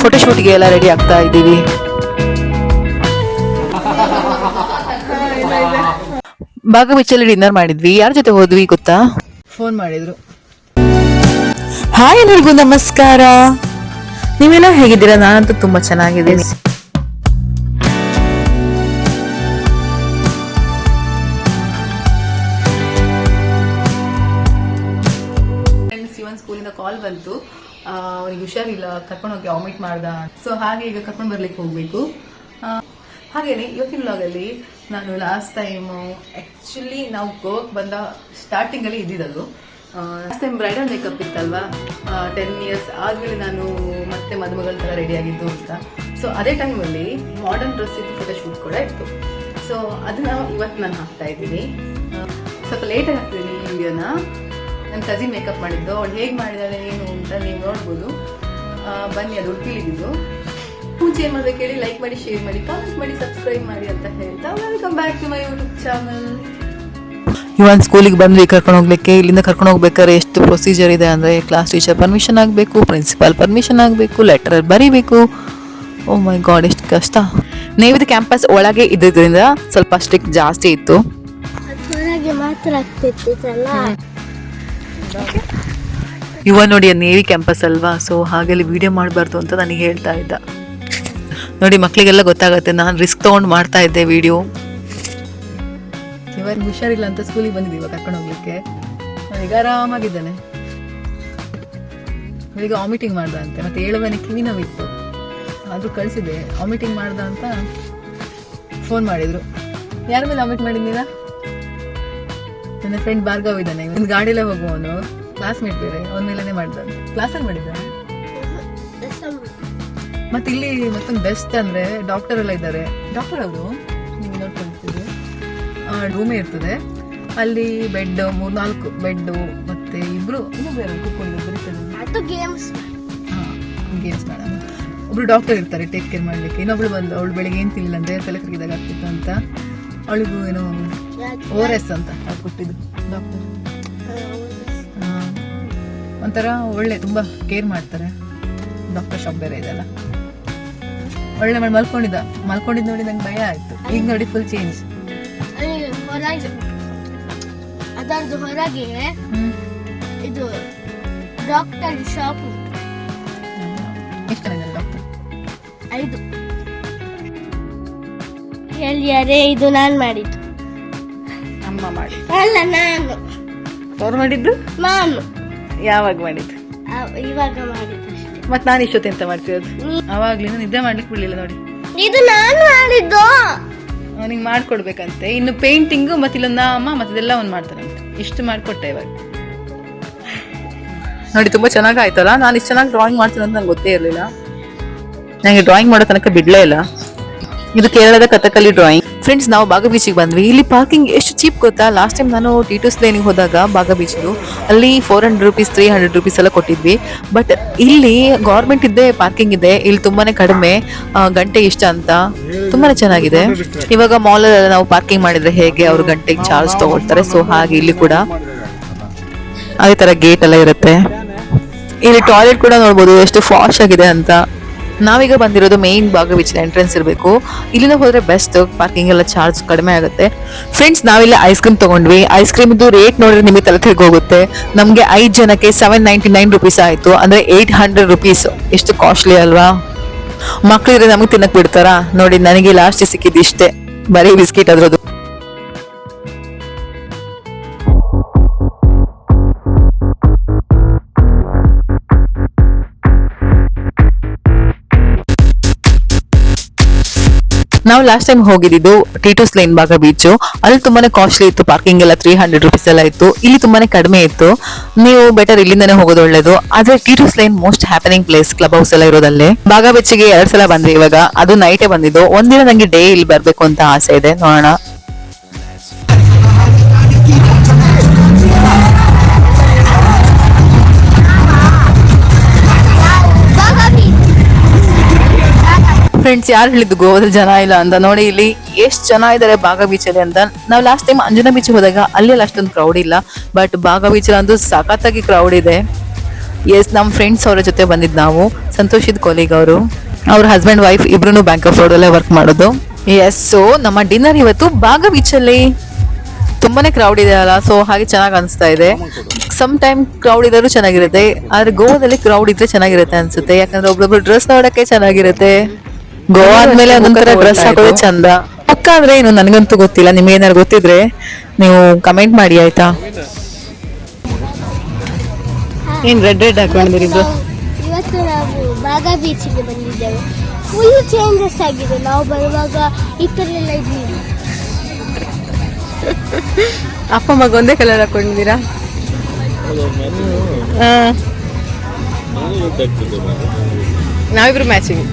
ಫೋಟೋಶೂಟ್ಗೆ ಎಲ್ಲ ರೆಡಿ ಆಗ್ತಾ ಇದ್ದೀವಿ. ಬಾಗ ಬೀಚಲ್ಲಿ ಡಿನ್ನರ್ ಮಾಡಿದ್ವಿ. ಯಾರ ಜೊತೆ ಹೋದ್ವಿ ಗೊತ್ತಾ? ಫೋನ್ ಮಾಡಿದ್ರು. ಹಾಯ್ ಎಲ್ರಿಗೂ ನಮಸ್ಕಾರ. ನೀವೆಲ್ಲ ಹೇಗಿದ್ದೀರಾ? ನಾನಂತೂ ತುಂಬಾ ಚೆನ್ನಾಗಿದ್ದೀನಿ. ಸ್ಕೂಲಿಂದ ಕಾಲ್ ಬಂತು, ಅವ್ರಿಗೆ ಹುಷಾರಿಲ್ಲ, ಕರ್ಕೊಂಡೋಗಿ ವಾಮಿಟ್ ಮಾಡ್ದ. ಸೊ ಹಾಗೆ ಈಗ ಕರ್ಕೊಂಡು ಬರ್ಲಿಕ್ಕೆ ಹೋಗ್ಬೇಕು. ಹಾಗೇನೆ ಇವತ್ತಿನ ವ್ಲಾಗಲ್ಲಿ ನಾನು ಲಾಸ್ಟ್ ಟೈಮ್ ಆಕ್ಚುಲಿ ನಾವು ಗೋವಾಕ್ಕೆ ಬಂದ ಸ್ಟಾರ್ಟಿಂಗ್ ಅಲ್ಲಿ ಇದ್ದಿದ್ದು. ಲಾಸ್ಟ್ ಟೈಮ್ ಬ್ರೈಡಲ್ ಮೇಕಪ್ ಇತ್ತಲ್ವಾ, 10 years ಆದ್ಮೇಲೆ ನಾನು ಮತ್ತೆ ಮದುಮಗಳ ತರ ರೆಡಿ ಆಗಿದ್ದು ಅಂತ. ಸೊ ಅದೇ ಟೈಮಲ್ಲಿ ಮಾಡರ್ನ್ ಡ್ರೆಸ್ ಇದ್ದು ಫೋಟೋಶೂಟ್ ಕೂಡ ಇತ್ತು. ಸೊ ಅದನ್ನ ಇವತ್ತು ನಾನು ಹಾಕ್ತಾ ಇದ್ದೀನಿ. ಸ್ವಲ್ಪ ಲೇಟಾಗಿ ಹಾಕ್ತೀನಿ ಈ ವಿಡಿಯೋನ. ನನ್ನ ಕಸಿನ್ ಮೇಕಪ್ ಮಾಡಿದ್ದು, ಅವಳು ಹೇಗೆ ಮಾಡಿದಾಳೆ ಏನು ಅಂತ ನೀವು ನೋಡ್ಬೋದು. ಬನ್ನಿ, ಅದು ಉಡುಪಿಲಿದ್ದು. ಮುಂಚೆ ಏನು ಮಾಡ್ಬೇಕು ಹೇಳಿ, ಲೈಕ್ ಮಾಡಿ, ಶೇರ್ ಮಾಡಿ, ಕಾಮೆಂಟ್ ಮಾಡಿ, ಸಬ್ಸ್ಕ್ರೈಬ್ ಮಾಡಿ ಅಂತ ಹೇಳ್ತಾ welcome back to my YouTube channel. ಇವನ್ ಸ್ಕೂಲಿಗೆ ಬಂದ್ವಿ ಕರ್ಕೊಂಡು ಹೋಗ್ಲಿಕ್ಕೆ. ಇಲ್ಲಿಂದ ಕರ್ಕೊಂಡು ಹೋಗ್ಬೇಕಾದ್ರೆ ಎಷ್ಟು ಪ್ರೊಸೀಜರ್ ಇದೆ ಅಂದರೆ, ಕ್ಲಾಸ್ ಟೀಚರ್ ಪರ್ಮಿಷನ್ ಆಗಬೇಕು, ಪ್ರಿನ್ಸಿಪಾಲ್ ಪರ್ಮಿಷನ್ ಆಗಬೇಕು, ಲೆಟರ್ ಬರೀಬೇಕು. ಓ ಮೈ ಗಾಡ್, ಎಷ್ಟು ಕಷ್ಟ. ನೇವಿದ ಕ್ಯಾಂಪಸ್ ಒಳಗೆ ಇದ್ದಿದ್ದರಿಂದ ಸ್ವಲ್ಪ ಸ್ಟ್ರಿಕ್ಟ್ ಜಾಸ್ತಿ ಇತ್ತು. ಇವ ನೋಡಿ ನೇವಿ ಕ್ಯಾಂಪಸ್ ಅಲ್ವಾ, ಸೊ ಹಾಗೆಲ್ಲಿ ವಿಡಿಯೋ ಮಾಡಬಾರ್ದು ಅಂತ ನನಗೆ ಹೇಳ್ತಾ ಇದ್ದ. ನೋಡಿ, ಮಕ್ಕಳಿಗೆಲ್ಲ ಗೊತ್ತಾಗತ್ತೆ ನಾನು ರಿಸ್ಕ್ ತಗೊಂಡು ಮಾಡ್ತಾ ಇದ್ದೆ ವಿಡಿಯೋ. ಇವಾಗ ಹುಷಾರಿಲ್ಲ ಅಂತ ಸ್ಕೂಲಿಗೆ ಬಂದಿದ್ದೀವಿ ಕರ್ಕೊಂಡು ಹೋಗ್ಲಿಕ್ಕೆ. ಈಗ ಆರಾಮಾಗಿದ್ದಾನೆ. ಈಗ ವಾಮಿಟಿಂಗ್ ಮಾಡ್ದ ಅಂತೆ, ಮತ್ತೆ 7 ಮನೆ ಕಿವಿ ನೋವಿತ್ತು, ಆದ್ರೂ ಕಳಿಸಿದೆ. ವಾಮಿಟಿಂಗ್ ಮಾಡ್ದ ಅಂತ ಫೋನ್ ಮಾಡಿದ್ರು. ಯಾರ ಮೇಲೆ ವಾಮಿಟ್ ಮಾಡಿದ್ದೀರಾ? ನನ್ನ ಫ್ರೆಂಡ್ ಭಾರ್ಗವ್ ಇದ್ದಾನೆ, ಒಂದು ಗಾಡಿಲೇ ಹೋಗುವವನು, ಕ್ಲಾಸ್ಮೇಟ್ ಬೇರೆ, ಅವನ ಮೇಲೇನೆ ಮಾಡ್ದ. ಕ್ಲಾಸಲ್ಲಿ ಮಾಡಿದ್ದ. ಮತ್ತೆ ಇಲ್ಲಿ ಮತ್ತೊಂದು ಬೆಸ್ಟ್ ಅಂದ್ರೆ ಡಾಕ್ಟರ್ ಎಲ್ಲ ಇದ್ದಾರೆ. ಡಾಕ್ಟರ್ ಅವರು ನೀವು ನೋಡ್ಕೊಳ್ತೀವಿ, ರೂಮೇ ಇರ್ತದೆ ಅಲ್ಲಿ. ಬೆಡ್ 3-4 ಬೆಡ್, ಮತ್ತೆ ಇಬ್ರು ಕೂತ್ಕೊಂಡು ಗೇಮ್ಸ್ ಮಾಡೋಣ. ಒಬ್ರು ಡಾಕ್ಟರ್ ಇರ್ತಾರೆ ಟೇಕ್ ಕೇರ್ ಮಾಡ್ಲಿಕ್ಕೆ. ಇನ್ನೊಬ್ಳು ಬಂದು, ಅವಳು ಬೆಳಿಗ್ಗೆ ಏನ್ ತಿನ್ನಿಲ್ಲ ಅಂದ್ರೆ ತಲೆ ಕರಗಿದಾಗ ಆಗ್ತಿತ್ತು ಅಂತ, ಅವಳಿಗೂ ಏನೋ ORS ಅಂತ ಅವ್ರು ಕೊಟ್ಟಿದ್ದು ಡಾಕ್ಟರ್. ಒಂಥರ ಒಳ್ಳೆ, ತುಂಬಾ ಕೇರ್ ಮಾಡ್ತಾರೆ. ಡಾಕ್ಟರ್ ಶಾಪ್ ಬೇರೆ ಇದೆಲ್ಲ. ಒಳ್ಳೆ ಮಾಡಿ ಮಲ್ಕೊಂಡಿದ್ದು ನೋಡಿ ನಂಗೆ ಭಯ ಆಯ್ತು. ಈಗ ನೋಡಿ ಫುಲ್ ಚೇಂಜ್. ಅದರದ್ದು ಹೊರಗೆ ಇದು ಡಾಕ್ಟರ್ ಶಾಪ್ ಉಂಟು. ಎಷ್ಟು ಜನ ಡಾಕ್ಟರ್? 5. ಹೇಳಿಯಾರೆ ಇದು ನಾನು ಮಾಡಿದ್ದು. ಅಮ್ಮ ಮಾಡಿ ಅಲ್ಲ, ನಾನು. ಅವ್ರು ಮಾಡಿದ್ದು? ನಾನು. ಯಾವಾಗ ಮಾಡಿದ್ದು? ಇವಾಗ ಮಾಡಿದ್ದು ಅಷ್ಟೇ. ಮತ್ ನಾನು ಇಷ್ಟೊತ್ತೆ ಎಂತ ಮಾಡ್ತಿರೋದು? ಅವಾಗ್ಲಿಂದ ನಿದ್ದೆ ಮಾಡ್ಲಿಕ್ಕೆ ಬಿಡ್ಲಿಲ್ಲ ನೋಡಿ. ಇದು ನಾನು ಮಾಡಿದ್ದು. ಅವನಿಗೆ ಮಾಡ್ಕೊಡ್ಬೇಕಂತೆ. ಇನ್ನು ಪೇಂಟಿಂಗು ಮತ್ತೆ ಇಲ್ಲೊಂದು ನಾಮ ಮತ್ತದೆಲ್ಲ ಅವ್ನು ಮಾಡ್ತಾರಂತೆ. ಇಷ್ಟು ಮಾಡ್ಕೊಟ್ಟೆ ಇವಾಗ. ನೋಡಿ, ತುಂಬಾ ಚೆನ್ನಾಗಿ ಆಯ್ತಲ್ಲ. ನಾನು ಇಷ್ಟು ಚೆನ್ನಾಗಿ ಡ್ರಾಯಿಂಗ್ ಮಾಡ್ತೀನಿ ಅಂತ ನಂಗೆ ಗೊತ್ತೇ ಇರಲಿಲ್ಲ. ನನಗೆ ಡ್ರಾಯಿಂಗ್ ಮಾಡೋ ತನಕ ಬಿಡ್ಲೇ ಇಲ್ಲ. ಇದು ಕೇರಳದ ಕಥಕಲಿ ಡ್ರಾಯಿಂಗ್. ಫ್ರೆಂಡ್ಸ್, ನಾವು ಬಾಗ ಬೀಚಿಗೆ ಬಂದ್ವಿ. ಇಲ್ಲಿ ಪಾರ್ಕಿಂಗ್ ಎಷ್ಟು ಚೀಪ್ ಗೊತ್ತಾ? ಲಾಸ್ಟ್ ಟೈಮ್ ನಾನು ಟೀಟೂಸ್ ಲೇನಿಗೆ ಹೋದಾಗ ಬಾಗ ಬೀಚ್ದು ಅಲ್ಲಿ 400 ರೂಪೀಸ್ 300 ರೂಪೀಸ್ ಎಲ್ಲ ಕೊಟ್ಟಿದ್ವಿ. ಬಟ್ ಇಲ್ಲಿ ಗೌರ್ಮೆಂಟ್ ಇದ್ದೇ ಪಾರ್ಕಿಂಗ್ ಇದೆ. ಇಲ್ಲಿ ತುಂಬಾನೇ ಕಡಿಮೆ, ಗಂಟೆ ಇಷ್ಟ ಅಂತ. ತುಂಬಾನೇ ಚೆನ್ನಾಗಿದೆ. ಇವಾಗ ಮಾಲ್ ಅಲ್ಲಿ ನಾವು ಪಾರ್ಕಿಂಗ್ ಮಾಡಿದ್ರೆ ಹೇಗೆ ಅವ್ರು ಗಂಟೆಗೆ ಚಾರ್ಜ್ ತಗೊಳ್ತಾರೆ, ಸೊ ಹಾಗೆ ಇಲ್ಲಿ ಕೂಡ ಅದೇ ತರ ಗೇಟ್ ಎಲ್ಲ ಇರುತ್ತೆ. ಇಲ್ಲಿ ಟಾಯ್ಲೆಟ್ ಕೂಡ ನೋಡ್ಬೋದು ಎಷ್ಟು ಫಾಸ್ಟ್ ಆಗಿದೆ ಅಂತ. ನಾವೀಗ ಬಂದಿರೋದು ಮೇನ್ ಬಾಗ ಬೀಚ್ ಎಂಟ್ರೆನ್ಸ್ ಇರಬೇಕು. ಇಲ್ಲಿಂದ ಹೋದ್ರೆ ಬೆಸ್ಟ್, ಪಾರ್ಕಿಂಗ್ ಎಲ್ಲ ಚಾರ್ಜ್ ಕಡಿಮೆ ಆಗುತ್ತೆ. ಫ್ರೆಂಡ್ಸ್, ನಾವಿಲ್ಲಿ ಐಸ್ ಕ್ರೀಮ್ ತಗೊಂಡ್ವಿ. ಐಸ್ ಕ್ರೀಮ್ ರೇಟ್ ನೋಡಿದ್ರೆ ನಿಮಗೆ ತಲೆ ತಿರುಗೋಗುತ್ತೆ. ನಮಗೆ 5 ಜನಕ್ಕೆ 799 ರೂಪೀಸ್ ಆಯ್ತು, ಅಂದ್ರೆ 800 ರೂಪೀಸ್. ಎಷ್ಟು ಕಾಸ್ಟ್ಲಿ ಅಲ್ವಾ? ಮಕ್ಳಿದ್ರೆ ನಮಗೆ ತಿನ್ನಕ್ ಬಿಡ್ತಾರಾ? ನೋಡಿ, ನನಗೆ ಲಾಸ್ಟ್ ಸಿಕ್ಕಿದ್ದು ಇಷ್ಟೇ, ಬರೀ ಬಿಸ್ಕಿಟ್ ಅದ್ರದ್ದು. ನಾವು ಲಾಸ್ಟ್ ಟೈಮ್ ಹೋಗಿದ್ದು ಟೀಟೂಸ್ ಲೇನ್ ಬಾಗ ಬೀಚು. ಅಲ್ಲಿ ತುಂಬಾನೇ ಕಾಸ್ಟ್ಲಿ ಇತ್ತು, ಪಾರ್ಕಿಂಗ್ ಎಲ್ಲ 300 ರೂಪೀಸ್ ಎಲ್ಲ ಇತ್ತು. ಇಲ್ಲಿ ತುಂಬಾನೇ ಕಡಿಮೆ ಇತ್ತು. ನೀವು ಬೆಟರ್ ಇಲ್ಲಿಂದಾನೇ ಹೋಗೋದು ಒಳ್ಳೇದು. ಆದ್ರೆ ಟೀಟೂಸ್ lane most happening place, club house ಎಲ್ಲ ಇರೋದಲ್ಲೇ. ಬಾಗ ಬೀಚಿಗೆ 2 ಸಲ ಬಂದ್ವಿ. ಇವಾಗ ಅದು ನೈಟೇ ಬಂದಿದ್ದು. ಒಂದಿನ ನಂಗೆ ಡೇ ಇಲ್ಲಿ ಬರ್ಬೇಕು ಅಂತ ಆಸೆ ಇದೆ, ನೋಡೋಣ. ಫ್ರೆಂಡ್ಸ್, ಯಾರು ಹೇಳಿದ್ದು ಗೋವಾದಲ್ಲಿ ಜನ ಇಲ್ಲ ಅಂತ? ನೋಡಿ ಇಲ್ಲಿ ಎಷ್ಟು ಜನ ಇದ್ದಾರೆ ಬಾಗ ಬೀಚಲ್ಲಿ ಅಂತ. ನಾವು ಲಾಸ್ಟ್ ಟೈಮ್ ಅಂಜನಾ ಬೀಚ್ ಹೋದಾಗ ಅಲ್ಲಿ ಅಷ್ಟೊಂದು ಕ್ರೌಡ್ ಇಲ್ಲ, ಬಟ್ ಬಾಗ ಬೀಚಲ್ಲಿ ಅಂತೂ ಸಖತ್ತಾಗಿ ಕ್ರೌಡ್ ಇದೆ. ಎಸ್, ನಮ್ಮ ಫ್ರೆಂಡ್ಸ್ ಅವರ ಜೊತೆ ಬಂದಿದ್ದು ನಾವು. ಸಂತೋಷಿದ್ ಕೊಲೀಗ್ ಅವರು, ಅವ್ರ ಹಸ್ಬೆಂಡ್ ವೈಫ್ ಇಬ್ರು ಬ್ಯಾಂಕ್ ಆಫ್ ಬರೋಡಲ್ಲೇ ವರ್ಕ್ ಮಾಡೋದು. ಎಸ್, ಸೊ ನಮ್ಮ ಡಿನ್ನರ್ ಇವತ್ತು ಬಾಗ ಬೀಚಲ್ಲಿ. ತುಂಬಾನೇ ಕ್ರೌಡ್ ಇದೆ ಅಲ್ಲ, ಸೊ ಹಾಗೆ ಚೆನ್ನಾಗಿ ಅನಿಸ್ತಾ ಇದೆ. ಸಮ್ ಟೈಮ್ ಕ್ರೌಡ್ ಇದ್ರೂ ಚೆನ್ನಾಗಿರುತ್ತೆ, ಆದ್ರೆ ಗೋವಾದಲ್ಲಿ ಕ್ರೌಡ್ ಇದ್ರೆ ಚೆನ್ನಾಗಿರುತ್ತೆ ಅನ್ಸುತ್ತೆ. ಯಾಕಂದ್ರೆ ಒಬ್ಬೊಬ್ರು ಡ್ರೆಸ್ ನೋಡಕ್ಕೆ ಚೆನ್ನಾಗಿರುತ್ತೆ. ಗೋವಾ ಆದ್ಮೇಲೆ ಅದೊಂಥರ ಡ್ರೆಸ್ ಹಾಕೋದು ಚಂದ. ಪಕ್ಕ ಅಂದ್ರೆ ಏನು ನನಗಂತೂ ಗೊತ್ತಿಲ್ಲ, ನಿಮ್ಗೆ ಏನಾದ್ರು ಗೊತ್ತಿದ್ರೆ ನೀವು ಕಮೆಂಟ್ ಮಾಡಿ ಆಯ್ತಾ. ಏನ್ ರೆಡ್ ಹಾಕೊಂಡಿದ್ದೀರಿ ಇಬ್ರು? ಇವತ್ತು ನಾವು ಬಾಗ ಬೀಚಿಗೆ ಬಂದಿದ್ದೇವೆ. ಫುಲ್ ಚೇಂಜಸ್ ಆಗಿದೆ. ನಾವು ಬರುವಾಗ ಈ ಥರ ಎಲ್ಲ ಇದ್ದೀವಿ. ಅಪ್ಪ ಮಗ ಒಂದೇ ಕಲರ್ ಹಾಕೊಂಡಿದ್ದೀರಾ? ನಾವಿಬ್ರು ಮ್ಯಾಚಿಂಗ್,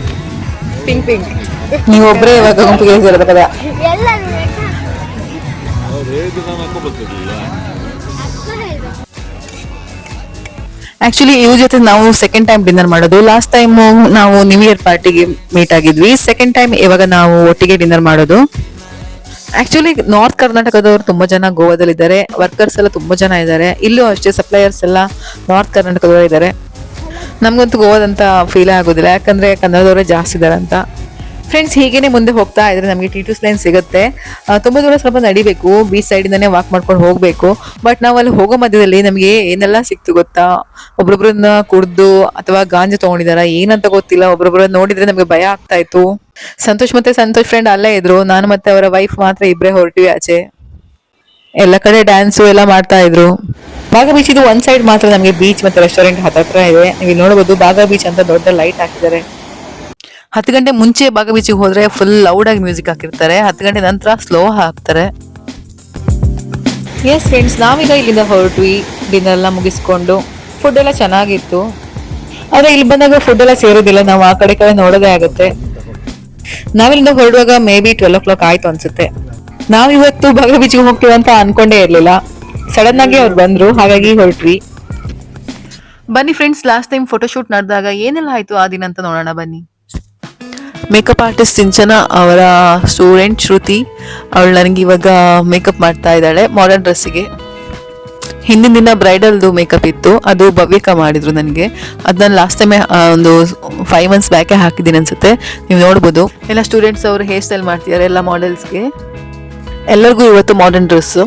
ಪಿಂಕ್ ಪಿಂಕ್. ನೀವೊಬ್ಬರೇ ಇವಾಗ ಗುಂಪಿಗೆ ಸೇರೋದ ಪದ. ಆಕ್ಚುಲಿ ಇವ್ರ ಜೊತೆ ನಾವು ಸೆಕೆಂಡ್ ಟೈಮ್ ಡಿನ್ನರ್ ಮಾಡೋದು. ಲಾಸ್ಟ್ ಟೈಮ್ ನಾವು ನ್ಯೂ ಇಯರ್ ಪಾರ್ಟಿಗೆ ಮೀಟ್ ಆಗಿದ್ವಿ. ಸೆಕೆಂಡ್ ಟೈಮ್ ಇವಾಗ ನಾವು ಒಟ್ಟಿಗೆ ಡಿನ್ನರ್ ಮಾಡೋದು. ಆಕ್ಚುಲಿ ನಾರ್ತ್ ಕರ್ನಾಟಕದವರು ತುಂಬಾ ಜನ ಗೋವಾದಲ್ಲಿದ್ದಾರೆ. ವರ್ಕರ್ಸ್ ಎಲ್ಲ ತುಂಬಾ ಜನ ಇದ್ದಾರೆ. ಇಲ್ಲೂ ಅಷ್ಟೇ ಸಪ್ಲೈಯರ್ಸ್ ಎಲ್ಲ ನಾರ್ತ್ ಕರ್ನಾಟಕದವರು ಇದ್ದಾರೆ. ನಮ್ಗಂತೂ ಗೋವಾದಂತ ಫೀಲ್ ಆಗೋದಿಲ್ಲ, ಯಾಕಂದ್ರೆ ಕನ್ನಡದವರೇ ಜಾಸ್ತಿ ಇದ್ದಾರೆ ಅಂತ. ಫ್ರೆಂಡ್ಸ್, ಹೀಗೇನೆ ಮುಂದೆ ಹೋಗ್ತಾ ಇದ್ರೆ ನಮಗೆ ಟಿ2 ಲೈನ್ ಸಿಗುತ್ತೆ. ತುಂಬಾ ದೂರ ಸ್ವಲ್ಪ ನಡಿಬೇಕು, ಬೀಚ್ ಸೈಡ್ ಇಂದಾನೆ ವಾಕ್ ಮಾಡ್ಕೊಂಡು ಹೋಗ್ಬೇಕು. ಬಟ್ ನಾವು ಅಲ್ಲಿ ಹೋಗೋ ಮಧ್ಯದಲ್ಲಿ ನಮಗೆ ಏನೆಲ್ಲ ಸಿಕ್ತು ಗೊತ್ತಾ? ಒಬ್ರೊಬ್ರನ್ನ ಕುಡ್ದು ಅಥವಾ ಗಾಂಜಾ ತಗೊಂಡಿದಾರ ಏನಂತ ಗೊತ್ತಿಲ್ಲ, ಒಬ್ರೊಬ್ರನ್ನ ನೋಡಿದ್ರೆ ನಮ್ಗೆ ಭಯ ಆಗ್ತಾ ಇತ್ತು. ಸಂತೋಷ್ ಫ್ರೆಂಡ್ ಅಲ್ಲೇ ಇದ್ರು. ನಾನು ಮತ್ತೆ ಅವರ ವೈಫ್ ಮಾತ್ರ ಇಬ್ರೇ ಹೊರಟಿವಿ ಆಚೆ. ಎಲ್ಲ ಕಡೆ ಡ್ಯಾನ್ಸು ಎಲ್ಲ ಮಾಡ್ತಾ ಇದ್ರು. ಬಾಗ ಬೀಚ್ ಇದು ಒಂದ್ ಸೈಡ್ ಮಾತ್ರ ನಮಗೆ ಬೀಚ್ ಮತ್ತೆ ರೆಸ್ಟೋರೆಂಟ್ ಹತ್ರ ಇದೆ. ನೀವು ನೋಡಬಹುದು ಬಾಗ ಬೀಚ್ ಅಂತ ದೊಡ್ಡ ಲೈಟ್ ಹಾಕಿದ್ದಾರೆ. 10 ಗಂಟೆ ಮುಂಚೆ ಬಾಗ ಬೀಚಿಗೆ ಹೋದ್ರೆ ಫುಲ್ ಲೌಡ್ ಆಗಿ ಮ್ಯೂಸಿಕ್ ಹಾಕಿರ್ತಾರೆ. 10 ಗಂಟೆ ನಂತರ ಸ್ಲೋ ಹಾಕ್ತಾರೆ. ಎಸ್ ಫ್ರೆಂಡ್ಸ್, ನಾವೀಗ ಇಲ್ಲಿಂದ ಹೊರಟ್ವಿ. ಡಿನ್ನರ್ ಎಲ್ಲ ಮುಗಿಸ್ಕೊಂಡು ಫುಡ್ ಎಲ್ಲ ಚೆನ್ನಾಗಿತ್ತು. ಆದ್ರೆ ಇಲ್ಲಿ ಬಂದಾಗ ಫುಡ್ ಎಲ್ಲ ಸೇರೋದಿಲ್ಲ, ನಾವು ಆ ಕಡೆ ನೋಡೋದೇ ಆಗುತ್ತೆ. ನಾವಿಲ್ಲಿಂದ ಹೊರಡುವಾಗ ಮೇ ಬಿ 12 o'clock ಆಯ್ತು ಅನ್ಸುತ್ತೆ. ನಾವಿವತ್ತು ಬಾಗ ಬೀಚಿಗೆ ಹೋಗ್ತೀವಿ ಅಂತ ಅನ್ಕೊಂಡೇ ಇರ್ಲಿಲ್ಲ. ಸಡನ್ ಆಗಿ ಅವ್ರು ಬಂದ್ರು, ಹಾಗಾಗಿ ಹೊರಟ್ವಿ. ಬನ್ನಿ ಫ್ರೆಂಡ್ಸ್, ಲಾಸ್ಟ್ ಟೈಮ್ ಫೋಟೋಶೂಟ್ ನಡೆದಾಗ ಏನೆಲ್ಲ ಆಯ್ತು ಆ ದಿನ ಅಂತ ನೋಡೋಣ ಬನ್ನಿ. ಮೇಕಪ್ ಆರ್ಟಿಸ್ಟ್ ಸಿಂಚನ ಅವರ ಸ್ಟೂಡೆಂಟ್ ಶ್ರುತಿ, ಅವಳು ನನಗೆ ಇವಾಗ ಮೇಕಪ್ ಮಾಡ್ತಾ ಇದ್ದಾಳೆ ಮಾಡರ್ನ್ ಡ್ರೆಸ್ಸಿಗೆ. ಹಿಂದಿನ ದಿನ ಬ್ರೈಡಲ್ದು ಮೇಕಪ್ ಇತ್ತು, ಅದು ಭವ್ಯಕ ಮಾಡಿದ್ರು ನನಗೆ. ಅದನ್ನ ಲಾಸ್ಟ್ ಟೈಮ್ ಒಂದು 5 months ಬ್ಯಾಕೆ ಹಾಕಿದ್ದೀನಿ ಅನ್ಸುತ್ತೆ. ನೀವು ನೋಡ್ಬೋದು ಎಲ್ಲ ಸ್ಟೂಡೆಂಟ್ಸ್ ಅವರು ಹೇರ್ ಸ್ಟೈಲ್ ಮಾಡ್ತಿದ್ದಾರೆ ಎಲ್ಲ ಮಾಡೆಲ್ಸ್ಗೆ. ಎಲ್ಲರಿಗೂ ಇವತ್ತು ಮಾಡರ್ನ್ ಡ್ರೆಸ್.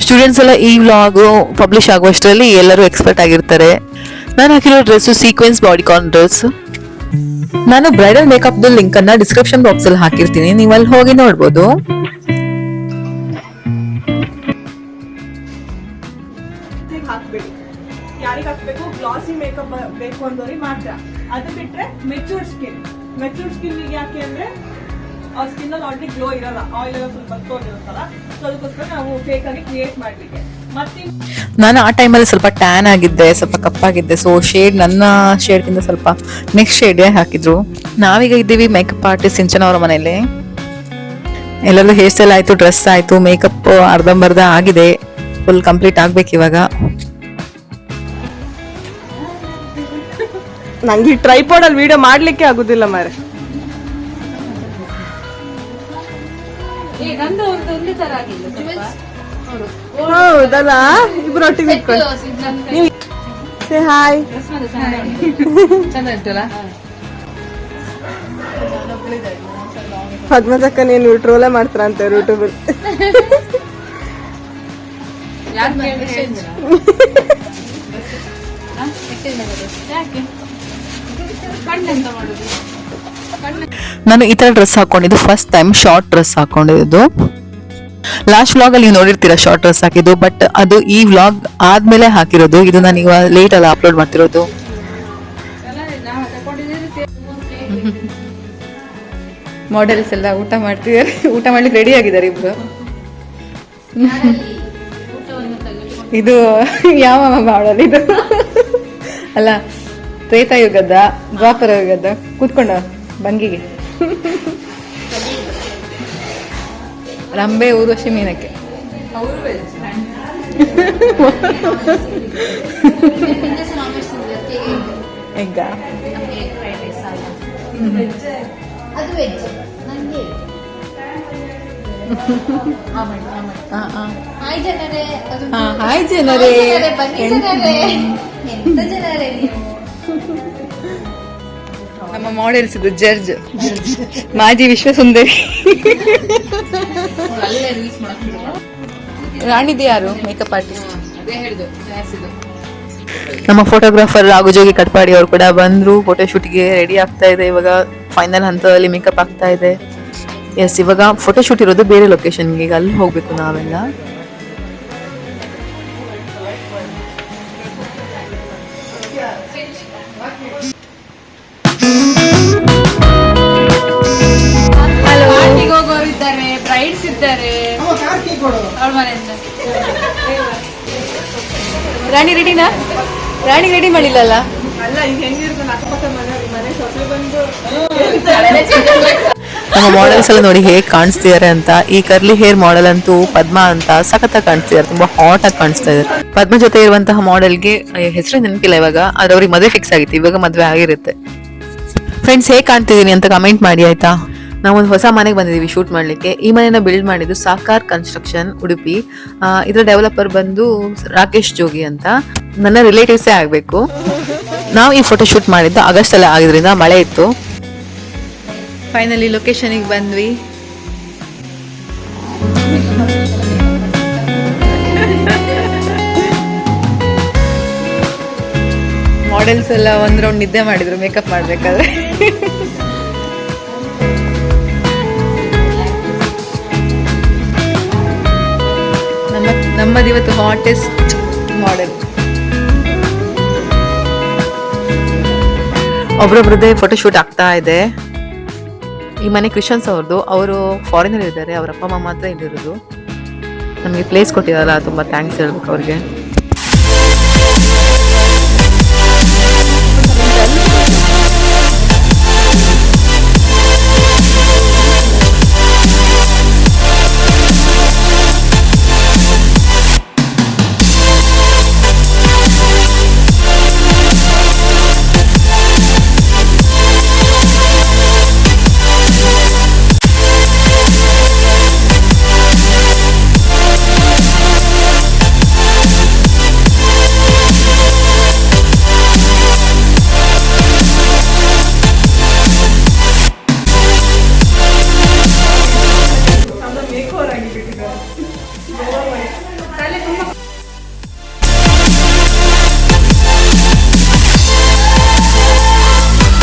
ಸ್ಟೂಡೆಂಟ್ಸ್ ಎಲ್ಲ ಈ ವ್ಲಾಗ್ ಪಬ್ಲಿಷ್ ಆಗುವಷ್ಟರಲ್ಲಿ ಎಲ್ಲರೂ ಎಕ್ಸ್ಪರ್ಟ್ ಆಗಿರ್ತಾರೆ. ನಾನು ಹಾಕಿರೋ ಡ್ರೆಸ್ ಸೀಕ್ವೆನ್ಸ್ ಬಾಡಿಕಾನ್ ಡ್ರೆಸ್. ನಾನು ಬ್ರೈಡಲ್ ಮೇಕಪ್ ಲಿಂಕ್ ಅನ್ನ ಡಿಸ್ಕ್ರಿಪ್ಷನ್ ಬಾಕ್ಸ್ ಅಲ್ಲಿ ಹಾಕಿರ್ತೀನಿ, ನೀವು ಅಲ್ಲಿ ಹೋಗಿ ನೋಡ್ಬೋದು. ಹಾಕ್ಬೇಡಿ, ಯಾರಿಗೆ ಹಾಕ್ಬೇಕು? ಗ್ಲಾಸಿ ಮೇಕಪ್ ಬೇಕು ಅಂದವ್ರಿಗೆ ಮಾತ್ರ. ಅದು ಬಿಟ್ರೆ ಮೆಚೂರ್ಡ್ ಸ್ಕಿನ್ ಯಾಕೆ ಅಂದ್ರೆ ಆ ಸ್ಕಿನ್ ಅಲ್ಲಿ ಆಲ್ರೆಡಿ ಗ್ಲೋ ಇರಲ್ಲ, ಆಯಿಲ್ ಎಲ್ಲ ಸ್ವಲ್ಪ ಬರ್ತೋಗಿರುತ್ತಲ್ಲ, ಸೊ ಅದಕ್ಕೋಸ್ಕರ ನಾವು ಫೇಕ್ ಆಗಿ ಕ್ರಿಯೇಟ್ ಮಾಡ್ಲಿಕ್ಕೆ. ಮತ್ತೆ ನಾನು ಆ ಟೈಮಲ್ಲಿ ಸ್ವಲ್ಪ ಟ್ಯಾನ್ ಆಗಿದ್ದೆ, ಸ್ವಲ್ಪ ಕಪ್ಪಾಗಿದ್ದೆ. ಸೊ ಶೇಡ್ ನನ್ನ ಶೇಡ್ಗಿಂತ ಸ್ವಲ್ಪ ನೆಕ್ಸ್ಟ್ ಶೇಡ್ ಹಾಕಿದ್ರು. ನಾವೀಗ ಇದ್ದೀವಿ ಮೇಕಪ್ ಆರ್ಟಿಸ್ಟ್ ಸಿಂಚನ ಅವರ ಮನೆಯಲ್ಲಿ. ಎಲ್ಲರದು ಹೇರ್ ಸ್ಟೈಲ್ ಆಯ್ತು, ಡ್ರೆಸ್ ಆಯ್ತು, ಮೇಕಪ್ ಅರ್ಧಂಬರ್ಧ ಆಗಿದೆ. ಫುಲ್ ಕಂಪ್ಲೀಟ್ ಆಗ್ಬೇಕು ಇವಾಗ. ನಂಗೆ ಈ ಟ್ರೈಪಾಡ್ ಅಲ್ಲಿ ವಿಡಿಯೋ ಮಾಡ್ಲಿಕ್ಕೆ ಆಗುದಿಲ್ಲ ಮಾರೆ. ಹೌದಲ್ಲ, ಇಬ್ರು ಒಟ್ಟಿಗೆ ಹಾಯ್. ಪದ್ಮಜಕ್ಕ ನೀನು ಟ್ರೋಲೇ ಮಾಡ್ತಾರ ಅಂತ ಯೂಟ್ಯೂಬ್ ಅಲ್ಲಿ. ನಾನು ಈ ತರ ಡ್ರೆಸ್ ಹಾಕೊಂಡಿದ್ದು ಫಸ್ಟ್ ಟೈಮ್. ಶಾರ್ಟ್ ಡ್ರೆಸ್ ಹಾಕೊಂಡಿದ್ದು ಲಾಸ್ಟ್ ವ್ಲಾಗ್ ಅಲ್ಲಿ ನೀವು ನೋಡಿರ್ತೀರಾ ಶಾರ್ಟ್ ಡ್ರೆಸ್ ಹಾಕಿದ್ದು. ಬಟ್ ಅದು ಈ ವ್ಲಾಗ್ ಆದ್ಮೇಲೆ ಹಾಕಿರೋದು. ಇದು ನಾನು ಈಗ ಲೇಟ್ ಅಲ್ಲ ಅಪ್ಲೋಡ್ ಮಾಡ್ತಿರೋದು. ಮಾಡೆಲ್ಸ್ ಎಲ್ಲ ಊಟ ಮಾಡ್ತಿದ್ದಾರೆ, ಊಟ ಮಾಡ್ಲಿಕ್ಕೆ ರೆಡಿ ಆಗಿದ್ದಾರೆ ಇಬ್ರು. ಇದು ಯಾವ ಮಾಡಲ್ ಇದು? ಅಲ್ಲ, ತ್ರೇತಾಯುಗದ ದ್ವಾಪರ ಯುಗದ ಕೂತ್ಕೊಂಡ ಬಂಗಿಗೆ ರಂಬೆ ಊರ್ವಶಿ ಮೀನಕ್ಕೆ. ಈಗ ಹಾಯ್ ಜನರೇ. ನಮ್ಮ ಮಾಡೆಲ್ಸ್ ಇದು ಜಡ್ಜ್ ಮಾಜಿ ವಿಶ್ವಸುಂದರಿ. ರಾಣಿದು ಯಾರು ಮೇಕಪ್ ಆರ್ಟಿಸ್ಟ್? ನಮ್ಮ ಫೋಟೋಗ್ರಾಫರ್ ರಾಘುಜೋಗಿ ಕಟ್ಪಾಡಿ ಅವರು ಕೂಡ ಬಂದ್ರು. ಫೋಟೋ ಶೂಟ್ಗೆ ರೆಡಿ ಆಗ್ತಾ ಇದೆ. ಇವಾಗ ಫೈನಲ್ ಹಂತದಲ್ಲಿ ಮೇಕಪ್ ಆಗ್ತಾ ಇದೆ. ಎಸ್, ಇವಾಗ ಫೋಟೋ ಶೂಟ್ ಇರೋದು ಬೇರೆ ಲೊಕೇಶನ್ಗೆ, ಈಗ ಅಲ್ಲಿ ಹೋಗ್ಬೇಕು ನಾವೆಲ್ಲ. ಹೋಗೋರಿದ್ದಾರೆ, ಬ್ರೈಡ್ಸ್ ಇದ್ದಾರೆ. ರಾಣಿ ರೆಡಿನಾ? ರಾಣಿ ರೆಡಿ ಮಾಡಿಲ್ಲಲ್ಲ? ಅಲ್ಲ, ಈಗ ಹೆಂಗಿರ್ತಾನೆ ಅಕ್ಕಪಕ್ಕ ಮನೆ ಸೊಸೆ ಬಂದು ನಮ್ಮ ಮಾಡೆಲ್ಸ್ ಎಲ್ಲ ನೋಡಿ ಹೇಗೆ ಕಾಣಿಸ್ತಿದ್ದಾರೆ ಅಂತ. ಈ ಕರ್ಲಿ ಹೇರ್ ಮಾಡೆಲ್ ಅಂತೂ ಪದ್ಮಾ ಅಂತ ಸಖತ್ತಾಗಿ ಕಾಣಿಸ್ತಿದ್ದಾರೆ, ತುಂಬಾ ಹಾಟ್ ಆಗಿ ಕಾಣಿಸ್ತಾ ಇದ್ದಾರೆ. ಪದ್ಮ ಜೊತೆ ಇರುವಂತಹ ಮಾಡೆಲ್ಗೆ ಹೆಸರು ನೆನಪಿಲ್ಲ ಇವಾಗ, ಆದ್ರೆ ಅವ್ರಿಗೆ ಮದುವೆ ಫಿಕ್ಸ್ ಆಗಿತ್ತು, ಇವಾಗ ಮದುವೆ ಆಗಿರುತ್ತೆ. ಫ್ರೆಂಡ್ಸ್, ಹೇಗೆ ಕಾಣ್ತಿದ್ದೀನಿ ಅಂತ ಕಮೆಂಟ್ ಮಾಡಿ ಆಯ್ತಾ. ನಾವೊಂದು ಹೊಸ ಮನೆಗೆ ಬಂದಿದ್ದೀವಿ ಶೂಟ್ ಮಾಡಲಿಕ್ಕೆ. ಈ ಮನೆನ ಬಿಲ್ಡ್ ಮಾಡಿದ್ದು ಸಾಕಾರ್ ಕನ್ಸ್ಟ್ರಕ್ಷನ್ ಉಡುಪಿ. ಇದರ ಡೆವಲಪರ್ ಬಂದು ರಾಕೇಶ್ ಜೋಗಿ ಅಂತ, ನನ್ನ ರಿಲೇಟಿವ್ಸೇ ಆಗಬೇಕು. ನಾವು ಈ ಫೋಟೋ ಶೂಟ್ ಮಾಡಿದ್ದು ಆಗಸ್ಟ್ ಅಲ್ಲೇ ಆಗಿದ್ರಿಂದ ಮಳೆ ಇತ್ತು. ಫೈನಲಿ ಲೊಕೇಶನಿಗೆ ಬಂದ್ವಿ. ಮಾಡೆಲ್ಸ್ ಎಲ್ಲ ಒಂದ್ ರೌಂಡ್ ನಿದ್ದೆ ಮಾಡಿದ್ರು ಮೇಕಪ್ ಮಾಡ್ಬೇಕಾದ್ರೆ. ನಮ್ಮದಿವತ್ತು ಹಾಟೆಸ್ಟ್ ಮಾಡೆಲ್. ಒಬ್ರೊಬ್ರದ್ದೇ ಫೋಟೋ ಶೂಟ್ ಆಗ್ತಾ ಇದೆ. ಈ ಮನೆ ಕ್ರಿಶ್ಚಿಯನ್ಸ್ ಅವ್ರದ್ದು, ಅವರು ಫಾರಿನರ್ ಇದ್ದಾರೆ, ಅವ್ರ ಅಪ್ಪ ಅಮ್ಮ ಮಾತ್ರ ಇಲ್ಲಿರೋದು. ನಮಗೆ ಪ್ಲೇಸ್ ಕೊಟ್ಟಿದಾರಲ್ಲ, ತುಂಬ ಥ್ಯಾಂಕ್ಸ್ ಹೇಳ್ಬೇಕು ಅವ್ರಿಗೆ.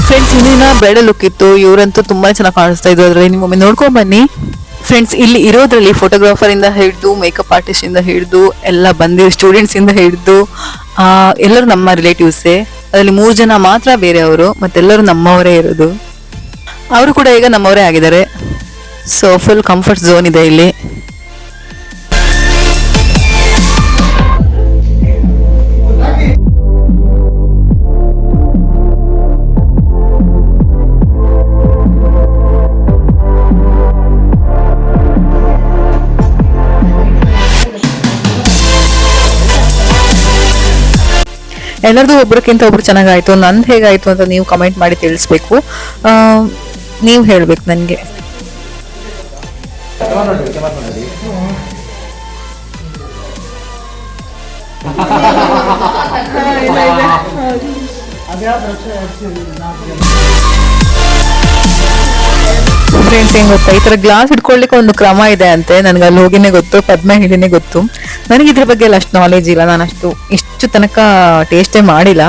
ಫ್ರೆಂಡ್ಸ್, ಇಲ್ಲಿನ ಬ್ರೈಡಲ್ ಲುಕ್ ಇತ್ತು. ಇವರಂತೂ ತುಂಬಾ ಚೆನ್ನಾಗಿ ಕಾಣಿಸ್ತಾ ಇದ್ರು. ಅದ್ರಲ್ಲಿ ನಿಮ್ಮೊಮ್ಮೆ ನೋಡ್ಕೊಂಡ್ ಬನ್ನಿ. ಫ್ರೆಂಡ್ಸ್, ಇಲ್ಲಿ ಇರೋದ್ರಲ್ಲಿ ಫೋಟೋಗ್ರಾಫರ್ ಇಂದ ಹಿಡಿದು ಮೇಕಪ್ ಆರ್ಟಿಸ್ಟ್ ಇಂದ ಹಿಡಿದು ಎಲ್ಲ ಬಂದಿರೋ ಸ್ಟೂಡೆಂಟ್ಸ್ ಇಂದ ಹಿಡಿದು ಎಲ್ಲರೂ ನಮ್ಮ ರಿಲೇಟಿವ್ಸೇ. ಅದರಲ್ಲಿ 3 ಜನ ಮಾತ್ರ ಬೇರೆಯವರು, ಮತ್ತೆಲ್ಲರೂ ನಮ್ಮವರೇ ಇರೋದು. ಅವರು ಕೂಡ ಈಗ ನಮ್ಮವರೇ ಆಗಿದ್ದಾರೆ. ಸೊ ಫುಲ್ ಕಂಫರ್ಟ್ ಝೋನ್ ಇದೆ ಇಲ್ಲಿ. ಎಲ್ಲರದು ಒಬ್ರಕ್ಕಿಂತ ಒಬ್ರು ಚೆನ್ನಾಗಾಯ್ತು. ನಂದು ಹೇಗಾಯ್ತು ಅಂತ ನೀವು ಕಮೆಂಟ್ ಮಾಡಿ ತಿಳಿಸ್ಬೇಕು. ನೀವು ಹೇಳ್ಬೇಕು ನನಗೆ. ಫ್ರೆಂಡ್ಸ್, ಏನ್ ಗೊತ್ತಾ, ಈ ತರ ಗ್ಲಾಸ್ ಇಟ್ಕೊಳ್ಳಿಕ್ಕೆ ಒಂದು ಕ್ರಮ ಇದೆ ಅಂತೆ. ನನ್ಗೆ ಅಲ್ಲಿ ಹೋಗಿನೇ ಗೊತ್ತು, ಪದ್ಮ ಹೇಳಿನೇ ಗೊತ್ತು. ನನಗೆ ಇದ್ರ ಬಗ್ಗೆ ಎಲ್ಲ ಅಷ್ಟು ನಾಲೆಜ್ ಇಲ್ಲ. ನಾನು ಇಷ್ಟು ತನಕ ಟೇಸ್ಟೇ ಮಾಡಿಲ್ಲ.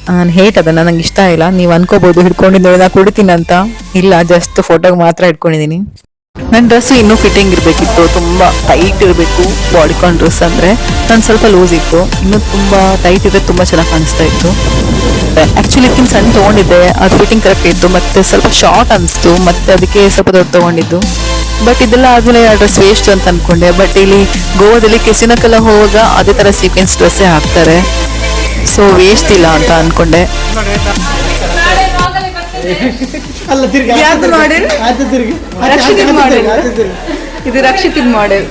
ನಾನು ಹೇಟ್ ಅದನ್ನ, ನಂಗೆ ಇಷ್ಟ ಇಲ್ಲ. ನೀವು ಅನ್ಕೋಬಹುದು ಹಿಡ್ಕೊಂಡಿದ್ದೇವೆ ನಾ ಕುಡಿತೀನಿ ಅಂತ. ಇಲ್ಲ, ಜಸ್ಟ್ ಫೋಟೋಗೆ ಮಾತ್ರ ಇಟ್ಕೊಂಡಿದ್ದೀನಿ. ನನ್ನ ಡ್ರೆಸ್ ಇನ್ನೂ ಫಿಟ್ಟಿಂಗ್ ಇರಬೇಕಿತ್ತು, ತುಂಬಾ ಟೈಟ್ ಇರಬೇಕು. ಬಾಡಿಕಾನ್ ಡ್ರೆಸ್ ಅಂದ್ರೆ ನಾನು ಸ್ವಲ್ಪ ಲೂಸ್ ಇತ್ತು, ಇನ್ನೂ ತುಂಬಾ ಟೈಟ್ ಇದ್ರೆ ತುಂಬಾ ಚೆನ್ನಾಗಿ ಕಾಣಿಸ್ತಾ ಇತ್ತು. ಆಕ್ಚುಲಿ ಇದಕ್ಕಿಂತ ಸಣ್ಣ ತೊಗೊಂಡಿದ್ದೆ, ಅದು ಫಿಟ್ಟಿಂಗ್ ಕರೆಕ್ಟ್ ಇತ್ತು. ಮತ್ತೆ ಸ್ವಲ್ಪ ಶಾರ್ಟ್ ಅನಿಸ್ತು, ಮತ್ತೆ ಅದಕ್ಕೆ ಸ್ವಲ್ಪ ದೊಡ್ಡ ತೊಗೊಂಡಿದ್ದು. ಬಟ್ ಇದೆಲ್ಲ ಆದ್ಮೇಲೆ ಆ ಡ್ರೆಸ್ ವೇಸ್ಟ್ ಅಂತ ಅನ್ಕೊಂಡೆ. ಬಟ್ ಇಲ್ಲಿ ಗೋವಾದಲ್ಲಿ ಕೆಸಿನಕ್ಕೆಲ್ಲ ಹೋಗುವಾಗ ಅದೇ ತರ ಸೀಕ್ವೆನ್ಸ್ ಡ್ರೆಸ್ಸೇ ಹಾಕ್ತಾರೆ. ಸೊ ವೇಸ್ಟ್ ಇಲ್ಲ ಅಂತ ಅನ್ಕೊಂಡೆ. ಇದು ರಕ್ಷಿತಿದ್ ಮಾಡೆಲ್.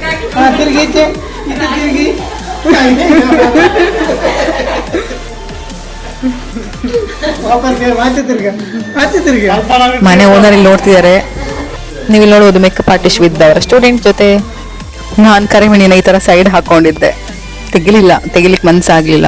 ಮನೆ ಓನರ್ ಇಲ್ಲಿ ನೋಡ್ತಿದ್ದಾರೆ. ನೀವು ಇಲ್ಲಿ ನೋಡಬಹುದು ಮೇಕಪ್ ಆರ್ಟಿಸ್ಟ್ ವಿದ್ ಅವರ ಸ್ಟೂಡೆಂಟ್ ಜೊತೆ. ನಾನು ಕರೆಮಣಿನ ಈ ತರ ಸೈಡ್ ಹಾಕೊಂಡಿದ್ದೆ, ತೆಗಿಲಿಕ್ಕೆ ಮನ್ಸಾಗ್ಲಿಲ್ಲ.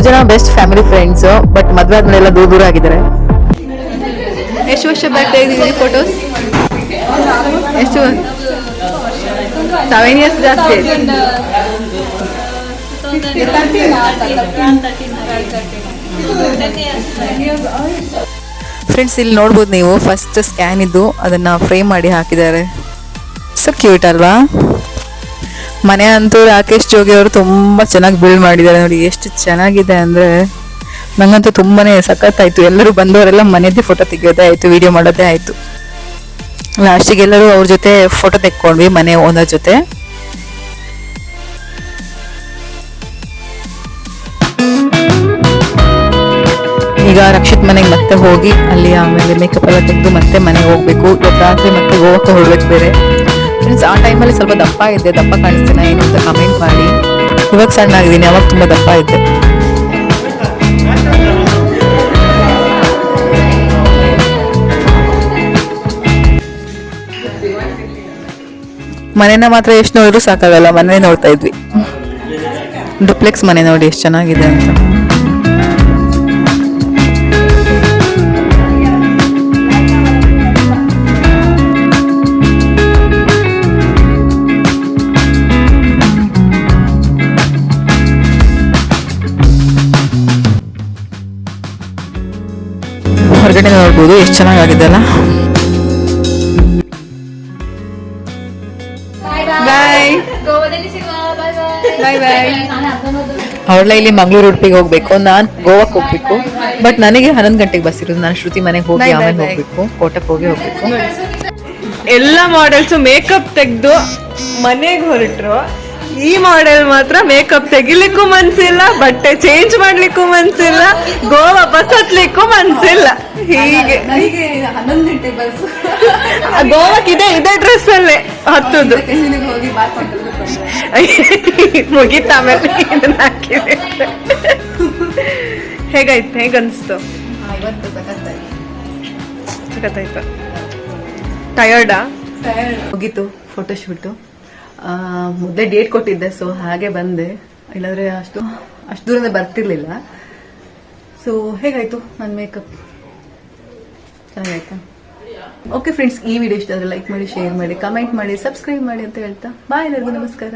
ಜನ ಬೆಸ್ಟ್ ಫ್ಯಾಮಿಲಿ ಫ್ರೆಂಡ್ಸ್, ಬಟ್ ಮದ್ವೆ ಆದ್ಮೇಲೆ ದೂರ ದೂರ ಆಗಿದ್ದಾರೆ. ಎಷ್ಟು ವರ್ಷ ಬ್ಯಾಕ್ ತೆಗೆದಿದ್ದೀರಿ ಫೋಟೋಸ್? ಎಷ್ಟು 7 years ಜಾಸ್ತಿ. ಫ್ರೆಂಡ್ಸ್, ಇಲ್ಲಿ ನೋಡ್ಬೋದು ನೀವು, ಫಸ್ಟ್ ಸ್ಕ್ಯಾನ್ ಇದ್ದು ಅದನ್ನ ಫ್ರೇಮ್ ಮಾಡಿ ಹಾಕಿದ್ದಾರೆ. ಸೊ ಕ್ಯೂಟ್ ಅಲ್ವಾ? ಮನೆ ಅಂತೂ ರಾಕೇಶ್ ಜೋಗಿ ಅವರು ತುಂಬಾ ಚೆನ್ನಾಗಿ ಬಿಲ್ಡ್ ಮಾಡಿದ್ದಾರೆ. ನೋಡಿ ಎಷ್ಟು ಚೆನ್ನಾಗಿದೆ ಅಂದ್ರೆ ನಂಗಂತೂ ತುಂಬಾನೇ ಸಖತ್ತಾಯ್ತು. ಎಲ್ಲರೂ ಬಂದವರೆಲ್ಲ ಮನೆಯದ್ದೇ ಫೋಟೋ ತೆಗಿಯೋದೇ ಆಯ್ತು, ವಿಡಿಯೋ ಮಾಡೋದೇ ಆಯ್ತು. ಲಾಸ್ಟಿಗೆ ಎಲ್ಲರೂ ಅವ್ರ ಜೊತೆ ಫೋಟೋ ತೆಕ್ಕೊಂಡ್ವಿ, ಮನೆ ಓನರ್ ಜೊತೆ. ಈಗ ರಕ್ಷಿತ್ ಮನೆಗೆ ಮತ್ತೆ ಹೋಗಿ ಅಲ್ಲಿ ಆಮೇಲೆ ಮೇಕಪ್ ಎಲ್ಲ ತೆಗೆದು ಮತ್ತೆ ಮನೆಗೆ ಹೋಗ್ಬೇಕು. ಇವತ್ತು ರಾತ್ರಿ ಮತ್ತೆ ಗೋವಾಕ್ಕೆ ಹೊರಡ್ಬೇಕು ಬೇರೆ. ಫ್ರೆಂಡ್ಸ್, ಆ ಟೈಮಲ್ಲಿ ಸ್ವಲ್ಪ ದಪ್ಪ ಇದ್ದೆ, ದಪ್ಪ ಕಾಣಿಸ್ತೀನಿ ಏನು ಅಂತ ಕಮೆಂಟ್ ಮಾಡಿ. ಇವಾಗ ಸಣ್ಣ ಆಗಿದ್ದೀನಿ, ಅವಾಗ ತುಂಬಾ ದಪ್ಪ ಇದ್ದೆ. ಮನೆನ ಮಾತ್ರ ಎಷ್ಟು ನೋಡಿದ್ರು ಸಾಕಾಗಲ್ಲ, ಮನೆ ನೋಡ್ತಾ ಇದ್ವಿ. ಡುಪ್ಲೆಕ್ಸ್ ಮನೆ ನೋಡಿ ಎಷ್ಟು ಚೆನ್ನಾಗಿದೆ ಅಂತ. ಹೊರಗಡೆ ನೋಡ್ಬೋದು ಎಷ್ಟು ಚೆನ್ನಾಗಿದೆ ಅಲ್ಲ. ಬಾಯ್ ಬಾಯ್ ಬಾಯ್. ಅವಳ ಇಲ್ಲಿ ಮಂಗಳೂರು ಉಡುಪಿಗೆ ಹೋಗ್ಬೇಕು, ನಾನ್ ಗೋವಾಕ್ ಹೋಗ್ಬೇಕು. ಬಟ್ ನನಗೆ 11 ಗಂಟೆಗೆ ಬಸ್ ಇರೋದು. ನಾನು ಶ್ರುತಿ ಮನೆಗೆ ಹೋಗಿ ಆಮೇಲೆ ಹೋಗ್ಬೇಕು, ಕೋಟಕ್ಕೆ ಹೋಗ್ಬೇಕು. ಎಲ್ಲ ಮಾಡೆಲ್ಸ್ ಮೇಕಪ್ ತೆಗ್ದು ಮನೆಗೆ ಹೊರಟ್ರು. ಈ ಮಾಡೆಲ್ ಮಾತ್ರ ಮೇಕಪ್ ತೆಗಿಲಿಕ್ಕೂ ಮನ್ಸಿಲ್ಲ, ಬಟ್ಟೆ ಚೇಂಜ್ ಮಾಡ್ಲಿಕ್ಕೂ ಮನ್ಸಿಲ್ಲ, ಗೋವಾ ಬಸ್ ಹತ್ಲಿಕ್ಕೂ ಮನ್ಸಿಲ್ಲ. ಹೀಗೆ 11 ಗಂಟೆ ಬಸ್ ಗೋವಾಕ್ ಇದೇ ಡ್ರೆಸ್ ಅಲ್ಲೇ ಹತ್ತುದು. ಮುಗೀತ ಆಮೇಲೆ ಇದನ್ನ ಹಾಕಿದೆ. ಹೇಗಾಯ್ತು? ಹೇಗನ್ಸ್ತು? ಸಖತ್ತಾಯ್ತು. ಟಯರ್ಡಾ? ಮುಗೀತು ಫೋಟೋ ಶೂಟು. ಮೊದಲೇ ಡೇಟ್ ಕೊಟ್ಟಿದ್ದೆ, ಸೊ ಹಾಗೆ ಬಂದೆ. ಇಲ್ಲಾಂದ್ರೆ ಅಷ್ಟು ದೂರದಿಂದ ಬರ್ತಿರ್ಲಿಲ್ಲ. ಸೊ ಹೇಗಾಯ್ತು ನನ್ನ ಮೇಕಪ್? ಚೆನ್ನಾಗಾಯ್ತಾ? ಓಕೆ ಫ್ರೆಂಡ್ಸ್, ಈ ವಿಡಿಯೋ ಇಷ್ಟ ಆದರೆ ಲೈಕ್ ಮಾಡಿ, ಶೇರ್ ಮಾಡಿ, ಕಮೆಂಟ್ ಮಾಡಿ, ಸಬ್ಸ್ಕ್ರೈಬ್ ಮಾಡಿ ಅಂತ ಹೇಳ್ತಾ ಬಾಯ್, ಎಲ್ಲರಿಗೂ ನಮಸ್ಕಾರ.